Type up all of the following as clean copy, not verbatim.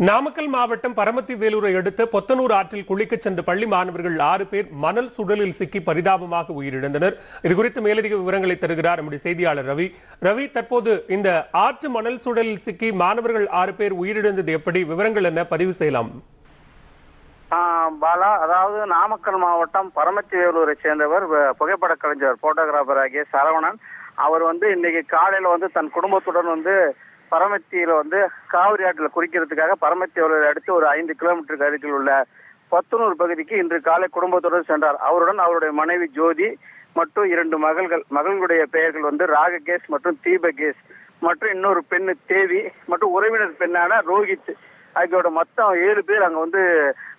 நாமக்கல் மாவட்டம் பரமத்தி வேலூரை அடுத்த பொத்தனூர் ஆற்றில் குளிக்கச் சென்ற பள்ளி மாணவர்கள் 6 பேர் மணல் சுழலில் சிக்கி பரிதாபமாக உயிரிழந்தனர். இதுகுறித்து மேலதிக விவரங்களை தருகிறார் நம்முடைய செய்தியாளர் ரவி. ரவி, தற்போது இந்த ஆற்று மணல் சுழலில் சிக்கி மாணவர்கள் 6 பேர் உயிரிழந்தது எப்படி, விவரங்கள் என்ன, பதிவு செய்யலாம்? பாலா, அதாவது நாமக்கல் மாவட்டம் பரமத்தி வேலூரை சேர்ந்தவர் புகைப்பட கலைஞர் போட்டோகிராபர் ஆகிய சரவணன். அவர் இன்னைக்கு காலையில தன் குடும்பத்துடன் பரமத்தியில காவிரி ஆற்றில் குளிக்கிறதுக்காக பரமத்தி அடுத்து ஒரு 5 கிலோமீட்டருக்கு அருகில் உள்ள பொத்தனூர் பகுதிக்கு இன்று காலை குடும்பத்துடன் சென்றார். அவருடன் அவருடைய மனைவி ஜோதி மற்றும் 2 மகளுடைய பெயர்கள் ராககேஷ் மற்றும் தீபகேஷ் மற்றும் இன்னொரு பெண்ணு தேவி மற்றும் உறவினர் பெண்ணான ரோஹித் ஆகியோட மொத்தம் 7 பேர் அங்க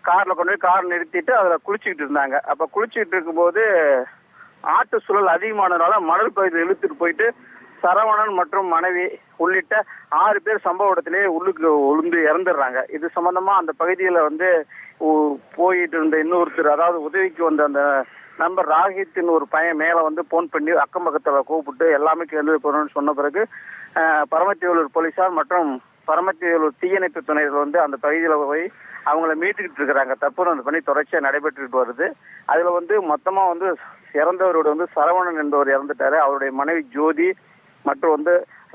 கார்ல கொண்டு போய் கார் நிறுத்திட்டு அதுல குளிச்சுக்கிட்டு இருந்தாங்க. அப்ப குளிச்சுக்கிட்டு இருக்கும்போது ஆற்று சுழல் அதிகமானதுனால மணல் பகுதியில் இழுத்துட்டு போயிட்டு சரவணன் மற்றும் மனைவி உள்ளிட்ட 6 பேர் சம்பவ இடத்திலேயே உள்ளுக்கு உளுந்து இறந்துடுறாங்க. இது சம்பந்தமா அந்த பகுதியில போயிட்டு இருந்த இன்னொருத்தர், அதாவது உதவிக்கு வந்த அந்த நண்பர் ராகித்தின் ஒரு பையன் மேல போன் பண்ணி அக்கம் பக்கத்துல கூப்பிட்டு எல்லாமே கேள்வி போறோம்னு சொன்ன பிறகு பரமத்தி வேலூர் போலீசார் மற்றும் பரமத்தி வேலூர் தீயணைப்பு துணையினர் அந்த பகுதியில போய் அவங்கள மீட்டுக்கிட்டு இருக்கிறாங்க. தற்போது அந்த பணி தொடர்ச்சியா நடைபெற்றுட்டு வருது. அதுல மொத்தமா இறந்தவரோட சரவணன் என்பவர் இறந்துட்டாரு. அவருடைய மனைவி ஜோதி மற்றும்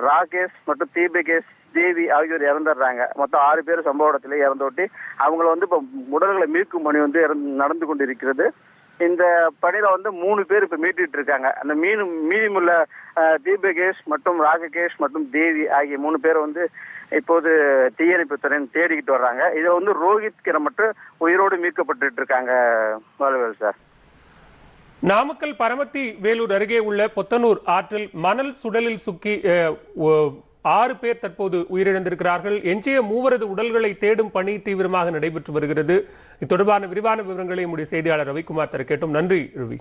ராகேஷ் மற்றும் தீபகேஷ் தேவி ஆகியோர் இறந்துடுறாங்க. மொத்தம் 6 பேர் சம்பவ இடத்திலே இறந்தோட்டி அவங்கள இப்ப உடல்களை மீட்கும் பணி நடந்து கொண்டிருக்கிறது. இந்த பணியில 3 பேர் இப்ப மீட்டுட்டு இருக்காங்க. அந்த மீதமுள்ள தீபகேஷ் மற்றும் ராககேஷ் மற்றும் தேவி ஆகிய 3 பேர் இப்போது தீயணைப்பு துறையினர் தேடிக்கிட்டு வர்றாங்க. இதுல ரோஹித் மட்டும் உயிரோடு மீட்கப்பட்டு இருக்காங்க. வேலுவேல் சார், நாமக்கல் பரமத்தி வேலூர் அருகே உள்ள பொத்தனூர் ஆற்றில் மணல் சுழலில் சிக்கி 6 பேர் தற்போது உயிரிழந்திருக்கிறார்கள். எஞ்சிய 3 உடல்களை தேடும் பணி தீவிரமாக நடைபெற்று வருகிறது. இது தொடர்பான விரிவான விவரங்களை நம்முடைய செய்தியாளர் ரவிக்குமார் தர கேட்டோம். நன்றி ரவி.